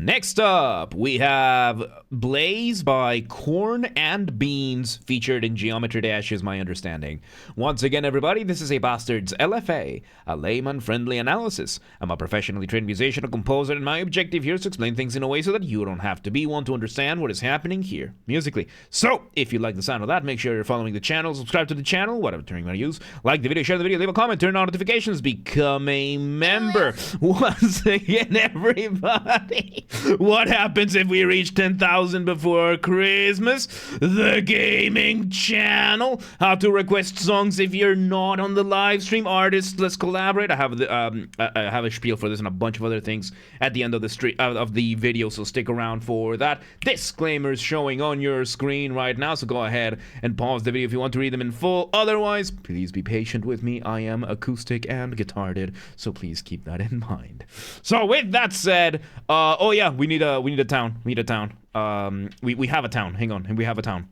Next up, we have Blaze by Corn and Beans, featured in Geometry Dash is my understanding. Once again, everybody, this is a Basterd's LFA, a layman-friendly analysis. I'm a professionally trained musician and composer, and my objective here is to explain things in a way so that you don't have to be one to understand what is happening here, musically. So, if you like the sound of that, make sure you're following the channel, subscribe to the channel, whatever term you want to use, like the video, share the video, leave a comment, turn on notifications, become a member. Once again, everybody, what happens if we reach 10,000 before Christmas? The gaming channel. How to request songs if you're not on the live stream. Artists, let's collaborate. I have a spiel for this and a bunch of other things at the end of the video, so stick around for that. Disclaimers showing on your screen right now, so go ahead and pause the video if you want to read them in full. Otherwise, please be patient with me. I am acoustic and guitared, so please keep that in mind. So with that said, oh yeah, we need a town. We need a town. We have a town. Hang on, we have a town.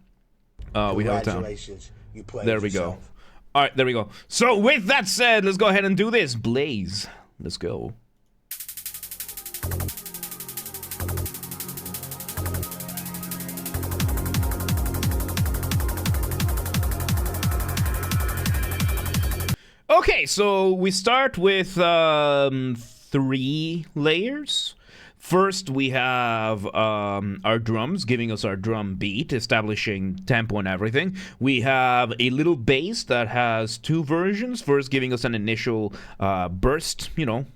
We have a town. You played there we yourself. go. All right, there we go. So with that said, let's go ahead and do this. Blaze. Let's go. Okay, so we start with 3 layers. First, we have our drums, giving us our drum beat, establishing tempo and everything. We have a little bass that has 2 versions. First, giving us an initial burst, you know,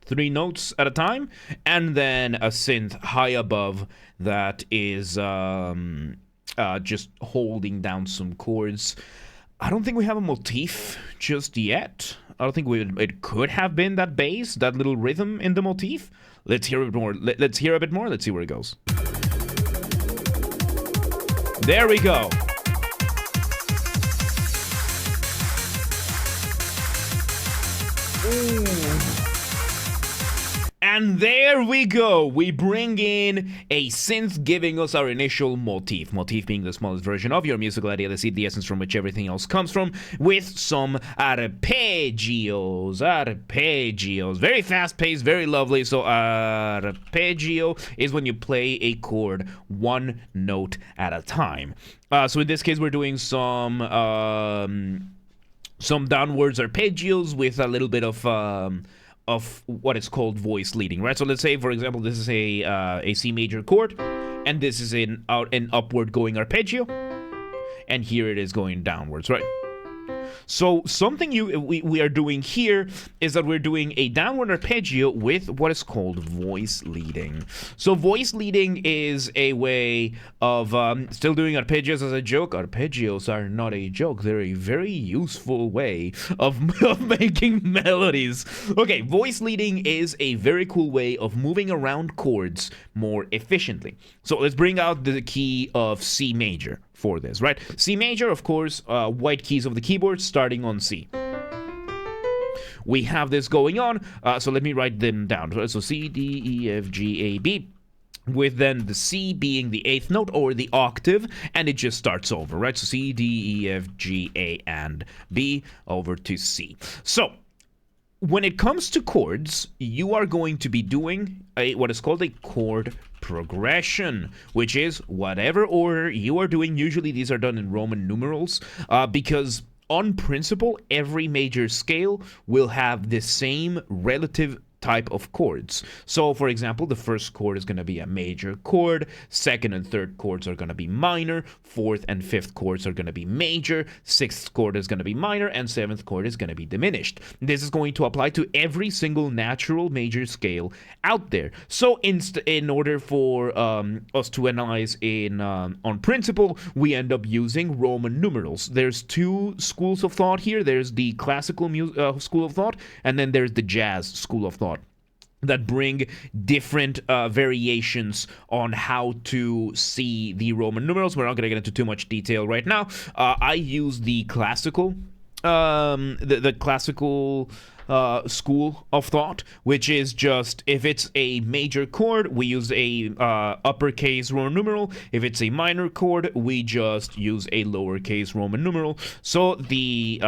3 notes at a time. And then a synth high above that is just holding down some chords. I don't think we have a motif just yet. I don't think it could have been that bass, that little rhythm in the motif. Let's hear a bit more. Let's hear a bit more. Let's see where it goes. There we go. Ooh. And there we go. We bring in a synth giving us our initial motif. Motif being the smallest version of your musical idea, the seed, the essence from which everything else comes from, with some arpeggios. Arpeggios. Very fast paced, very lovely. So arpeggio is when you play a chord 1 note at a time. So in this case, we're doing some downwards arpeggios with a little bit of what is called voice leading, right? So let's say, for example, this is a C major chord, and this is an upward going arpeggio, and here it is going downwards, right? So something we are doing here is that we're doing a downward arpeggio with what is called voice leading. So voice leading is a way of still doing arpeggios as a joke. Arpeggios are not a joke. They're a very useful way of making melodies. Okay, voice leading is a very cool way of moving around chords more efficiently. So let's bring out the key of C major for this, right? C major, of course, white keys of the keyboard starting on C. We have this going on, so let me write them down. So C, D, E, F, G, A, B, with then the C being the 8th note or the octave, and it just starts over, right? So C, D, E, F, G, A, and B over to C. So when it comes to chords, you are going to be doing what is called a chord progression, which is whatever order you are doing. Usually these are done in Roman numerals because on principle, every major scale will have the same relative type of chords. So for example, the first chord is going to be a major chord, second and third chords are going to be minor, fourth and fifth chords are going to be major, sixth chord is going to be minor, and seventh chord is going to be diminished. This is going to apply to every single natural major scale out there. So in order for us to analyze on principle, we end up using Roman numerals. There's 2 schools of thought here. There's the classical school of thought, and then there's the jazz school of thought, that bring different variations on how to see the Roman numerals. We're not going to get into too much detail right now. I use the classical, the classical school of thought, which is just if it's a major chord, we use a uppercase Roman numeral. If it's a minor chord, we just use a lowercase Roman numeral. So the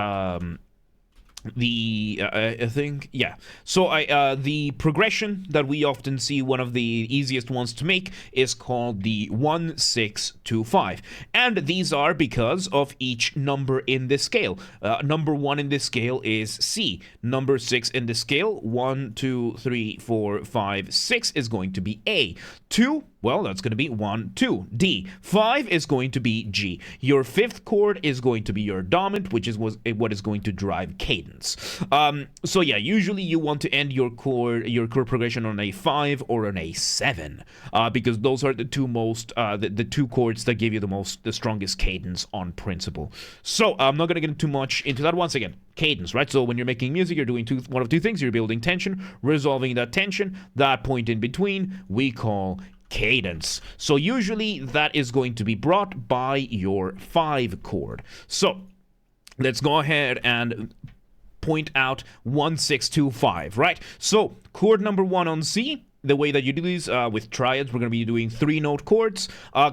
I think, yeah. So the progression that we often see, one of the easiest ones to make, is called the 1 6 2 5, and these are because of each number in this scale. Number 1 in this scale is C. Number 6 in the scale, 1 2 3 4 5 6, is going to be A. 2, well, that's going to be 1 2, D. 5 is going to be G. Your 5th chord is going to be your dominant, which is what is going to drive cadence. So yeah, usually you want to end your chord progression on a 5 or an a 7, because those are the two most the two chords that give you the strongest cadence on principle. So I'm not gonna get too much into that. Once again, cadence, right? So when you're making music, you're doing one of two things: you're building tension, resolving that tension. That point in between we call cadence. So usually that is going to be brought by your 5 chord. So let's go ahead and point out 1 6 2 5, right? So chord number 1 on C. The way that you do these with triads, we're going to be doing 3-note chords.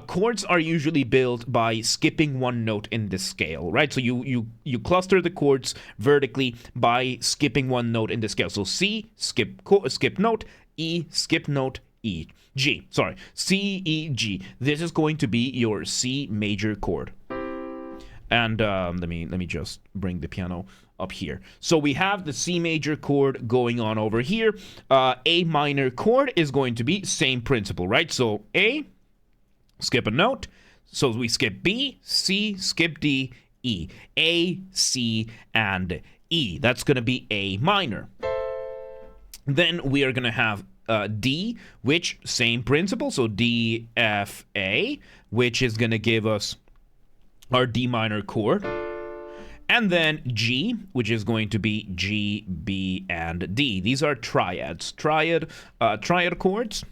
Chords are usually built by skipping 1 note in the scale, right? So you cluster the chords vertically by skipping 1 note in the scale. So C, skip note, E, skip note, E, G. Sorry, C, E, G. This is going to be your C major chord. And let me just bring the piano up here. So we have the C major chord going on over here. A minor chord is going to be same principle, right? So A, skip a note. So we skip B, C, skip D, E. A, C, and E. That's going to be A minor. Then we are going to have D, which same principle. So D, F, A, which is going to give us our D minor chord. And then G, which is going to be G, B, and D. These are triads. Triad chords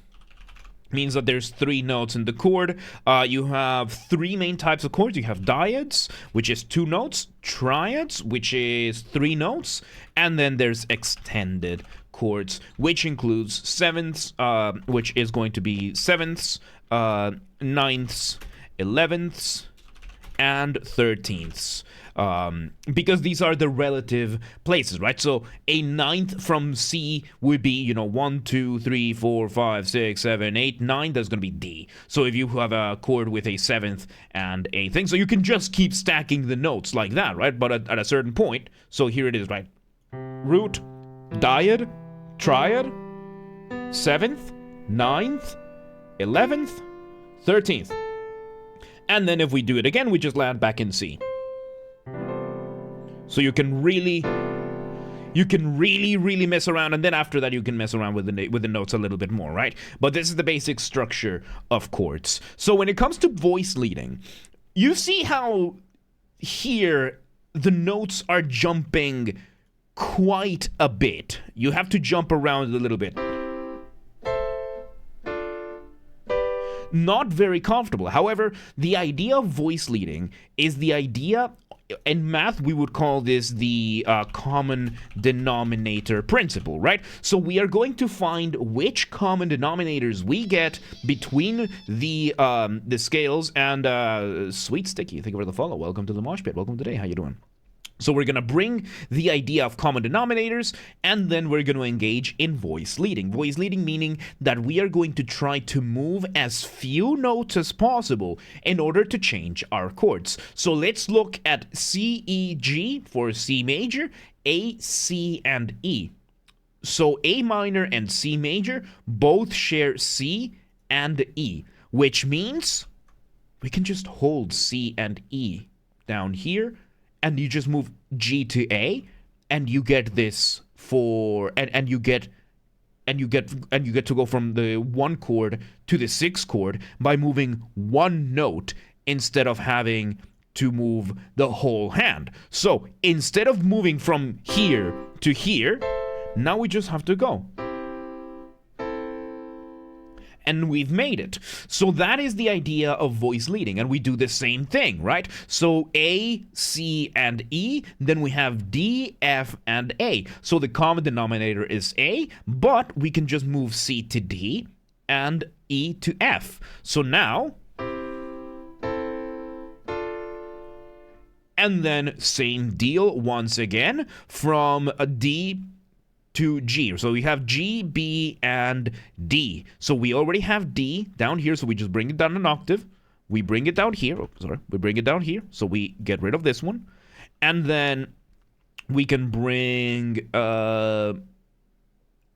means that there's 3 notes in the chord. You have 3 main types of chords. You have dyads, which is 2 notes. Triads, which is 3 notes. And then there's extended chords, which includes sevenths, which is going to be sevenths, ninths, 11ths, and 13ths. Because these are the relative places, right? So a 9th from C would be, 1, 2, 3, 4, 5, 6, 7, 8, 9. That's going to be D. So if you have a chord with a 7th and a thing, so you can just keep stacking the notes like that, right? But at a certain point, so here it is, right? Root, dyad, triad, 7th, 9th, 11th, 13th. And then if we do it again, we just land back in C. So you can really mess around, and then after that you can mess around with the notes a little bit more, right? But this is the basic structure of chords. So when it comes to voice leading, you see how here the notes are jumping quite a bit. You have to jump around a little bit. Not very comfortable. However, the idea of voice leading is the idea, in math we would call this the common denominator principle, right? So we are going to find which common denominators we get between the scales. And Sweet Sticky, thank you for the follow. Welcome to the Mosh Pit. Welcome today. How you doing? So we're going to bring the idea of common denominators, and then we're going to engage in voice leading. Voice leading meaning that we are going to try to move as few notes as possible in order to change our chords. So let's look at C, E, G for C major, A, C, and E. So A minor and C major both share C and E, which means we can just hold C and E down here, and you just move G to A, and you get this and you get to go from the 1 chord to the 6 chord by moving 1 note instead of having to move the whole hand. So instead of moving from here to here, now we just have to go. And we've made it. So that is the idea of voice leading, and we do the same thing, right? So A, C, and E, then we have D, F, and A. So the common denominator is A, but we can just move C to D and E to F. So now, And then same deal once again from a D to G. So we have G, B, and D. So we already have D down here, so we just bring it down an octave. We bring it down here. Oh, sorry. We bring it down here, so we get rid of this one. And then we can bring,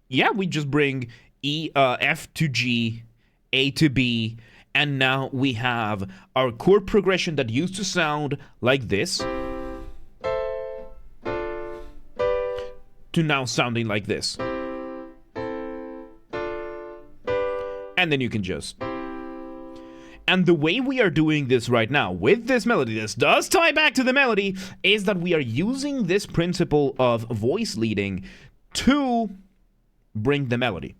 we just bring F to G, A to B, and now we have our chord progression that used to sound like this to now sounding like this. And then you can just... And the way we are doing this right now with this melody, this does tie back to the melody, is that we are using this principle of voice leading to bring the melody.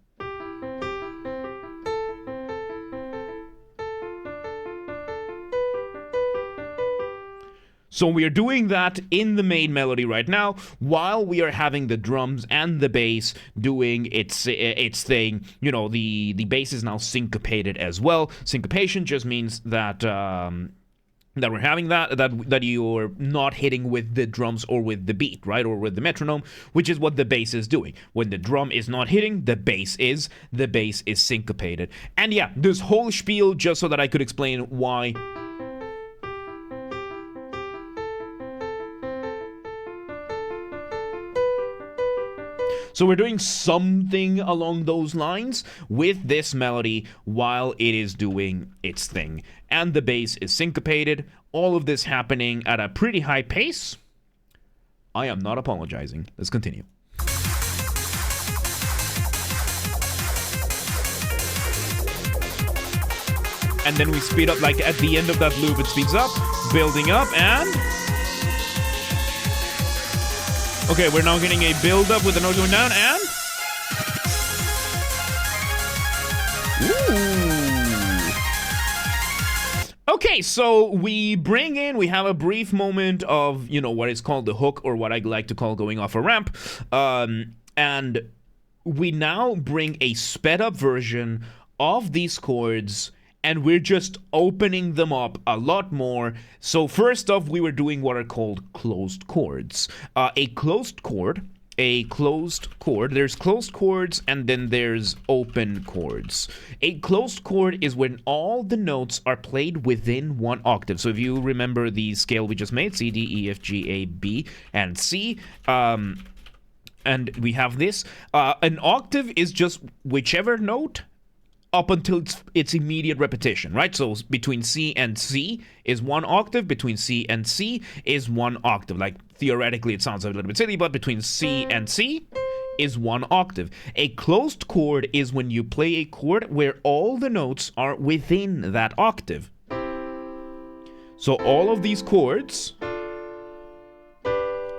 So we are doing that in the main melody right now, while we are having the drums and the bass doing its thing. You know, the bass is now syncopated as well. Syncopation just means that that we're having that you're not hitting with the drums or with the beat, right, or with the metronome, which is what the bass is doing. When the drum is not hitting, the bass is syncopated. And yeah, this whole spiel just so that I could explain why. So we're doing something along those lines with this melody while it is doing its thing. And the bass is syncopated. All of this happening at a pretty high pace. I am not apologizing. Let's continue. And then we speed up, like at the end of that loop, it speeds up, building up, and... Okay, we're now getting a build-up with the note going down, and... Ooh. Okay, so we have a brief moment of, you know, what is called the hook, or what I like to call going off a ramp, and we now bring a sped-up version of these chords, and we're just opening them up a lot more. So first off, we were doing what are called closed chords. A closed chord, there's closed chords and then there's open chords. A closed chord is when all the notes are played within one octave. So if you remember the scale we just made, C, D, E, F, G, A, B, and C, and we have this. An octave is just whichever note up until its immediate repetition, right? So between C and C is one octave, between C and C is one octave. Like, theoretically, it sounds a little bit silly, but between C and C is one octave. A closed chord is when you play a chord where all the notes are within that octave. So all of these chords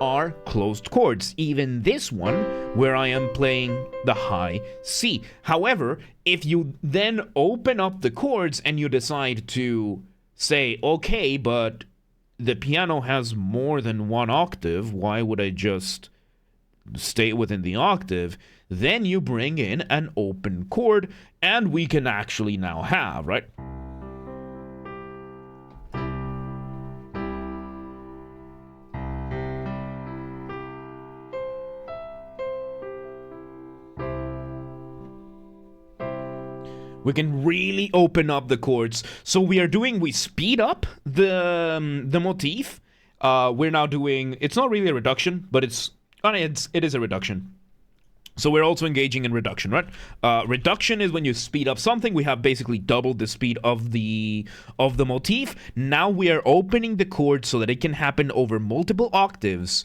are closed chords, even this one where I am playing the high C. However, if you then open up the chords and you decide to say, okay, but the piano has more than one octave, why would I just stay within the octave? Then you bring in an open chord, and we can actually now have, right? We can really open up the chords. So we speed up the motif. We're now doing, it's not really a reduction, but it is a reduction. So we're also engaging in reduction, right? Reduction is when you speed up something. We have basically doubled the speed of the motif. Now we are opening the chord so that it can happen over multiple octaves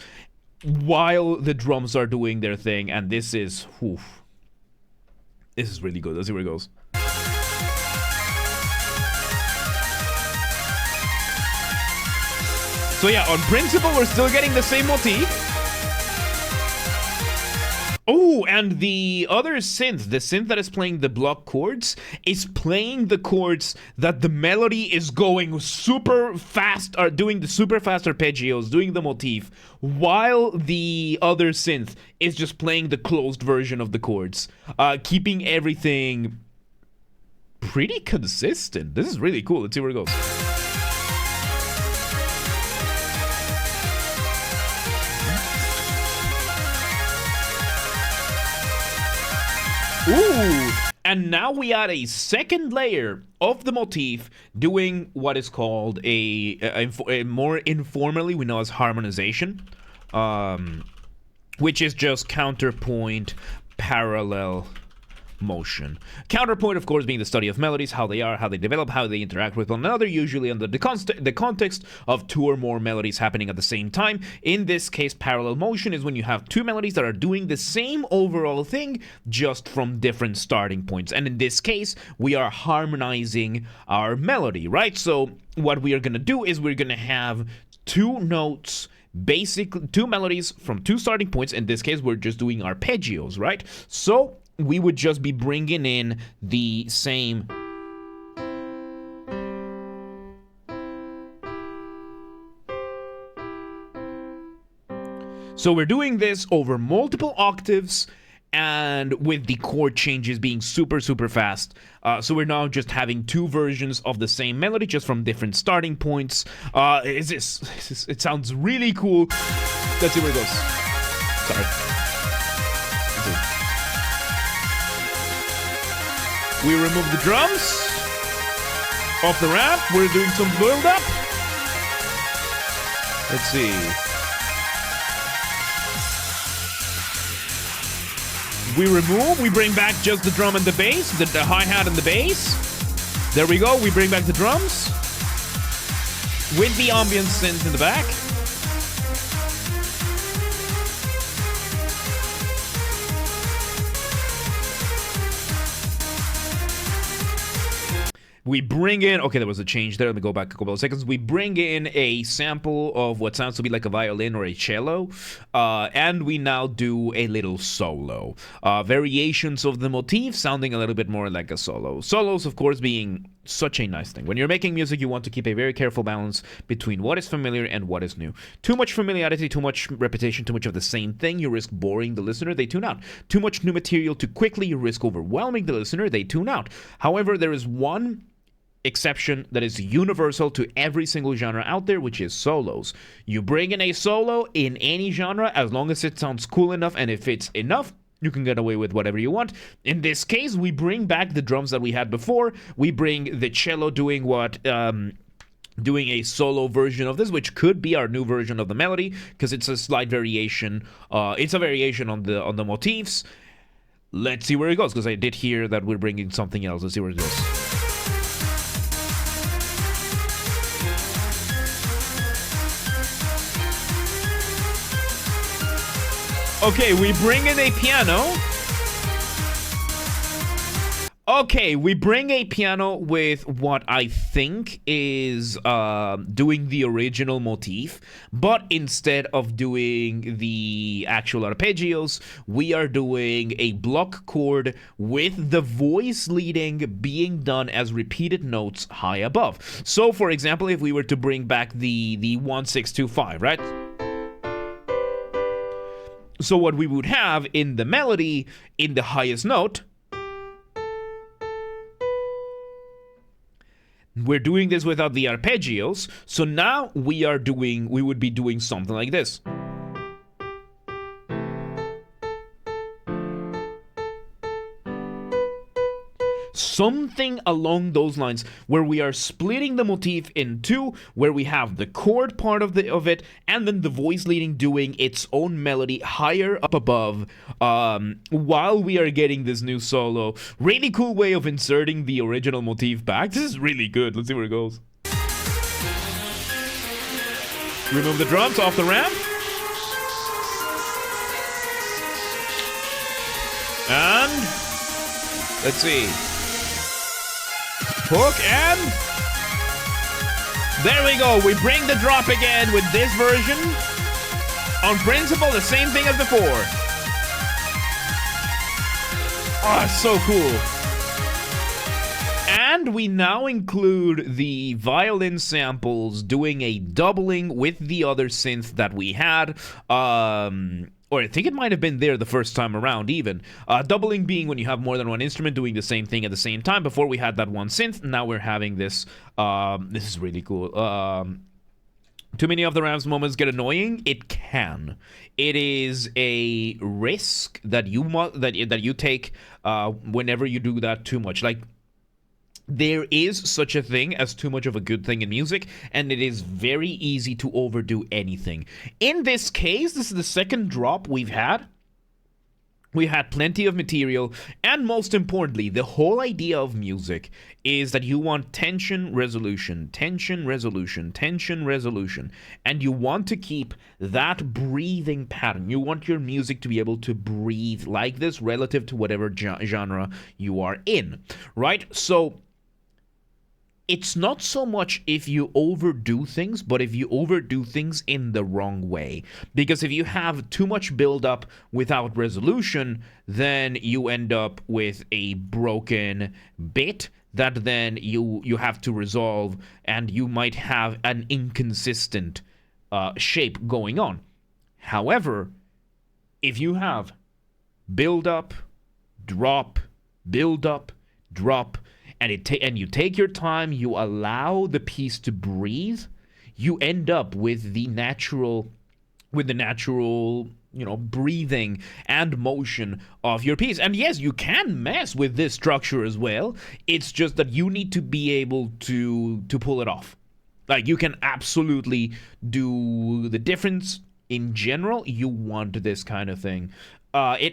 while the drums are doing their thing. And this is really good. Let's see where it goes. So yeah, on principle, we're still getting the same motif. Oh, and the other synth, the synth that is playing the block chords, is playing the chords that the melody is going super fast, or doing the super fast arpeggios, doing the motif, while the other synth is just playing the closed version of the chords, keeping everything pretty consistent. This is really cool. Let's see where it goes. Ooh! And now we add a second layer of the motif doing what is called a more informally we know as harmonization, which is just counterpoint parallel motion. Counterpoint, of course, being the study of melodies, how they are, how they develop, how they interact with one another, usually under the context of two or more melodies happening at the same time. In this case, parallel motion is when you have two melodies that are doing the same overall thing, just from different starting points. And in this case, we are harmonizing our melody, right? So what we are going to do is we're going to have two notes, basically two melodies from two starting points. In this case, we're just doing arpeggios, right? So we would just be bringing in the same. So we're doing this over multiple octaves and with the chord changes being super fast. So we're now just having two versions of the same melody just from different starting points. It sounds really cool. Let's see where it goes. Sorry. We remove the drums off the ramp. We're doing some build up. Let's see. We bring back just the drum and the bass, the hi-hat and the bass. There we go. We bring back the drums with the ambient synth in the back. We bring in, okay, there was a change there. Let me go back a couple of seconds. We bring in a sample of what sounds to be like a violin or a cello, and we now do a little solo. Variations of the motif sounding a little bit more like a solo. Solos, of course, being such a nice thing. When you're making music, you want to keep a very careful balance between what is familiar and what is new. Too much familiarity, too much repetition, too much of the same thing, you risk boring the listener, they tune out. Too much new material too quickly, you risk overwhelming the listener, they tune out. However, there is one exception that is universal to every single genre out there, which is solos. You bring in a solo in any genre, as long as it sounds cool enough and if it's enough, you can get away with whatever you want. In this case, we bring back the drums that we had before. We bring the cello doing doing a solo version of this, which could be our new version of the melody, because it's a slight variation. It's a variation on the motifs. Let's see where it goes, because I did hear that we're bringing something else. Let's see where it goes. Okay, we bring in a piano. Okay, we bring a piano with what I think is doing the original motif, but instead of doing the actual arpeggios, we are doing a block chord with the voice leading being done as repeated notes high above. So, for example, if we were to bring back the 1-6-2-5, right? So what we would have in the melody, in the highest note, we're doing this without the arpeggios, so now we would be doing something like this. Something along those lines, where we are splitting the motif in two, where we have the chord part of it, and then the voice leading doing its own melody higher up above, while we are getting this new solo. Really cool way of inserting the original motif back. This is really good. Let's see where it goes. Remove the drums off the ramp. And let's see. Hook, and there we go. We bring the drop again with this version. On principle, the same thing as before. Oh, so cool. And we now include the violin samples doing a doubling with the other synth that we had. Or I think it might have been there the first time around even. Doubling being when you have more than one instrument doing the same thing at the same time. Before we had that one synth, now we're having this. This is really cool. Too many of the Rams moments get annoying. It can. It is a risk that you take whenever you do that too much. Like, there is such a thing as too much of a good thing in music, and it is very easy to overdo anything. In this case, this is the second drop we've had. We had plenty of material, and most importantly, the whole idea of music is that you want tension, resolution, tension, resolution, tension, resolution, and you want to keep that breathing pattern. You want your music to be able to breathe like this relative to whatever genre you are in, right? So it's not so much if you overdo things, but if you overdo things in the wrong way. Because if you have too much build-up without resolution, then you end up with a broken bit that then you have to resolve, and you might have an inconsistent shape going on. However, if you have build-up, drop, build-up, drop, and you take your time, you allow the piece to breathe, you end up with the natural, breathing and motion of your piece. And yes, you can mess with this structure as well. It's just that you need to be able to pull it off. Like, you can absolutely do the difference. In general, you want this kind of thing.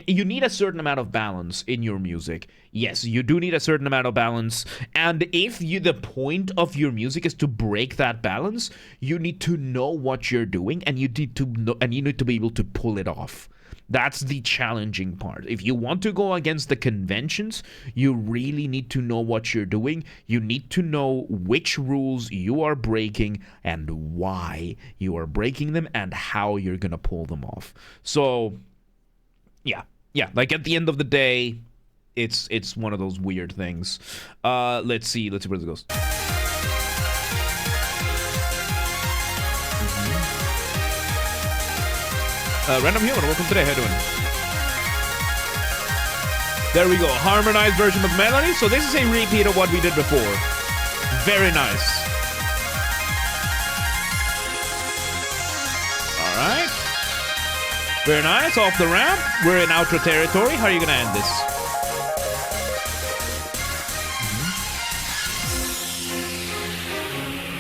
You need a certain amount of balance in your music. Yes, you do need a certain amount of balance, and if the point of your music is to break that balance, you need to know what you're doing, and you need to be able to pull it off. That's the challenging part. If you want to go against the conventions, you really need to know what you're doing. You need to know which rules you are breaking and why you are breaking them and how you're gonna pull them off. So yeah, like, at the end of the day, it's one of those weird things. Let's see where this goes. Random Human, welcome today. How you doing? There we go, harmonized version of melody. So this is a repeat of what we did before. Very nice. All right. Very nice, off the ramp. We're in outro territory. How are you gonna end this?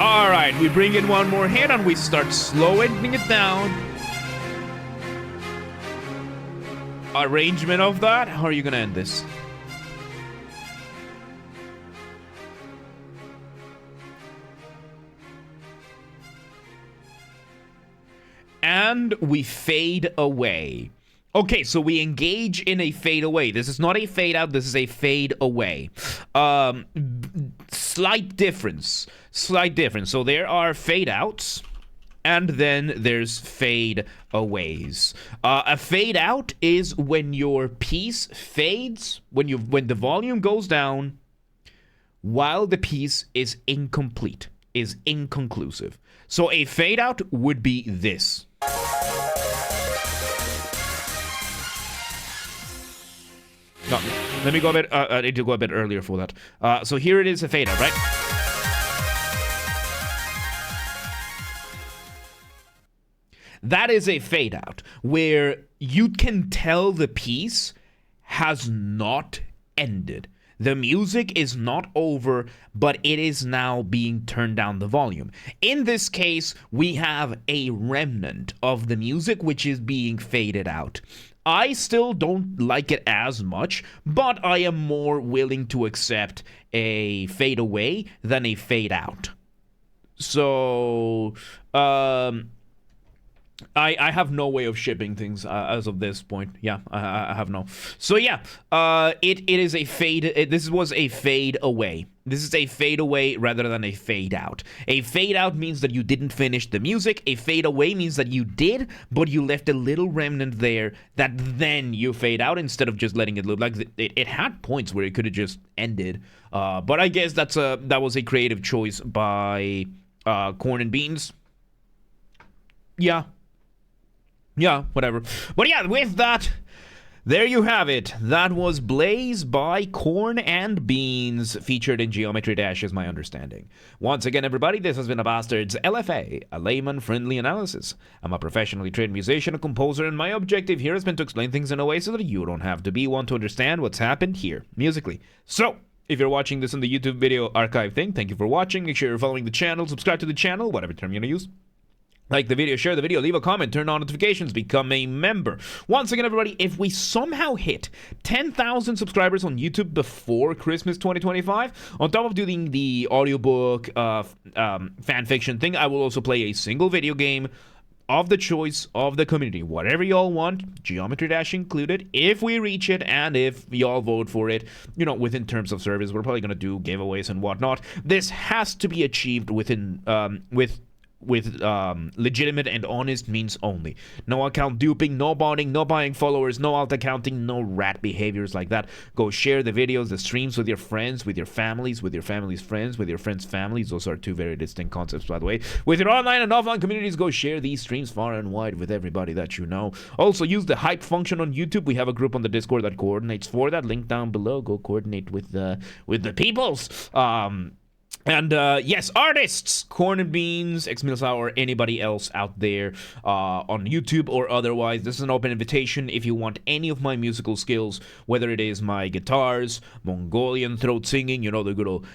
Alright, we bring in one more hit and we start slowing it down. Arrangement of that. How are you gonna end this? And we fade away. Okay, so we engage in a fade away. This is not a fade out, this is a fade away. Slight difference. So there are fade outs, and then there's fade aways. A fade out is when your piece fades, when the volume goes down, while the piece is incomplete, is inconclusive. So a fade out would be this. No, let me go a bit, I need to go a bit earlier for that. So here it is, a fade out, right? That is a fade out, where you can tell the piece has not ended. The music is not over, but it is now being turned down the volume. In this case, we have a remnant of the music which is being faded out. I still don't like it as much, but I am more willing to accept a fade away than a fade out. So, I have no way of shipping things as of this point. Yeah, I have no. So yeah, it is a fade. This was a fade away. This is a fade away rather than a fade out. A fade out means that you didn't finish the music. A fade away means that you did, but you left a little remnant there that then you fade out instead of just letting it look like it had points where it could have just ended. But I guess that was a creative choice by Corn and Beans. Yeah, whatever. But yeah, with that, There you have it. That was Blaze by Corn and Beans, featured in Geometry Dash, is my understanding. Once again, everybody, this has been a Basterd's LFA, a Layman-Friendly Analysis. I'm a professionally trained musician, a composer, and my objective here has been to explain things in a way so that you don't have to be one to understand what's happened here, musically. So, if you're watching this in the YouTube video archive thing, thank you for watching. Make sure you're following the channel, subscribe to the channel, whatever term you're going to use. Like the video, share the video, leave a comment, turn on notifications, become a member. Once again, everybody, if we somehow hit 10,000 subscribers on YouTube before Christmas 2025, on top of doing the audiobook fan fiction thing, I will also play a single video game of the choice of the community. Whatever y'all want, Geometry Dash included, if we reach it and if y'all vote for it, you know, within terms of service. We're probably going to do giveaways and whatnot. This has to be achieved within, with legitimate and honest means only. No account duping, no botting, no buying followers, no alt accounting, no rat behaviors like that. Go share the videos, the streams with your friends, with your families, with your family's friends, with your friends' families. Those are two very distinct concepts, by the way. With your online and offline communities, go share these streams far and wide with everybody that you know. Also, use the hype function on YouTube. We have a group on the Discord that coordinates for that. Link down below. Go coordinate with the peoples. And yes, artists, Corn and Beans, X-Milsau, or anybody else out there on YouTube or otherwise. This is an open invitation. If you want any of my musical skills, whether it is my guitars, Mongolian throat singing, you know, the good old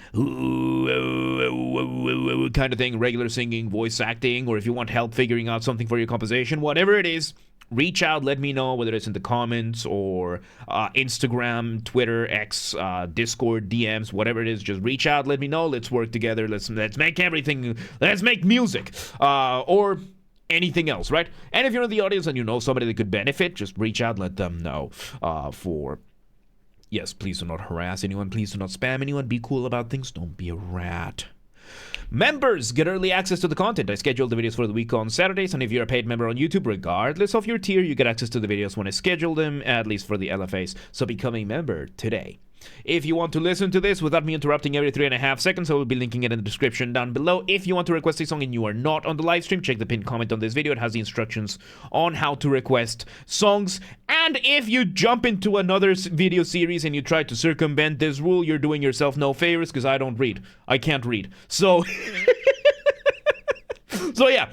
kind of thing, regular singing, voice acting, or if you want help figuring out something for your composition, whatever it is, reach out, let me know, whether it's in the comments or Instagram, Twitter, X, Discord, DMs, whatever it is. Just reach out, let me know. Let's work together. Let's make everything. Let's make music or anything else, right? And if you're in the audience and you know somebody that could benefit, just reach out, let them know. Yes, please do not harass anyone. Please do not spam anyone. Be cool about things. Don't be a rat. Members get early access to the content. I schedule the videos for the week on Saturdays, and if you're a paid member on YouTube, regardless of your tier, you get access to the videos when I schedule them, at least for the LFAs. So become a member today. If you want to listen to this without me interrupting every 3.5 seconds, I will be linking it in the description down below. If you want to request a song and you are not on the live stream, check the pinned comment on this video. It has the instructions on how to request songs. And if you jump into another video series and you try to circumvent this rule, you're doing yourself no favors, because I don't read. I can't read. So, so yeah.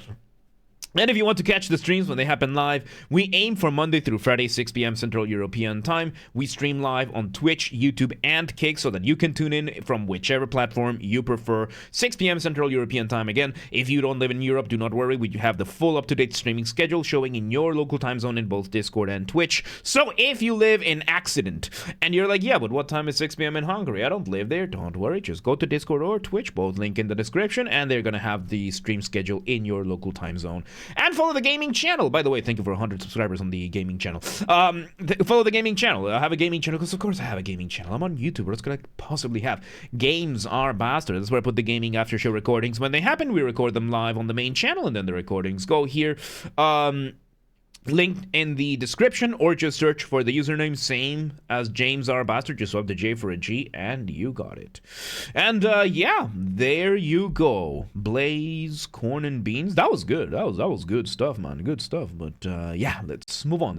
And if you want to catch the streams when they happen live, we aim for Monday through Friday, 6 p.m. Central European Time. We stream live on Twitch, YouTube, and Kick so that you can tune in from whichever platform you prefer. 6 p.m. Central European Time. Again, if you don't live in Europe, do not worry. We have the full up-to-date streaming schedule showing in your local time zone in both Discord and Twitch. So if you live in Accident and you're like, yeah, but what time is 6 p.m. in Hungary? I don't live there. Don't worry. Just go to Discord or Twitch. Both link in the description, and they're going to have the stream schedule in your local time zone. And follow the gaming channel. By the way, thank you for 100 subscribers on the gaming channel. Follow the gaming channel. I have a gaming channel because, of course, I have a gaming channel. I'm on YouTube. What else could I possibly have? Games are Bastard. That's where I put the gaming after show recordings. When they happen, we record them live on the main channel, and then the recordings go here. Linked in the description, or just search for the username same as James R. Bastard. Just swap the J for a G, and you got it. And yeah, there you go. Blaze, Corn and Beans. That was good. That was good stuff, man. Good stuff. But yeah, let's move on.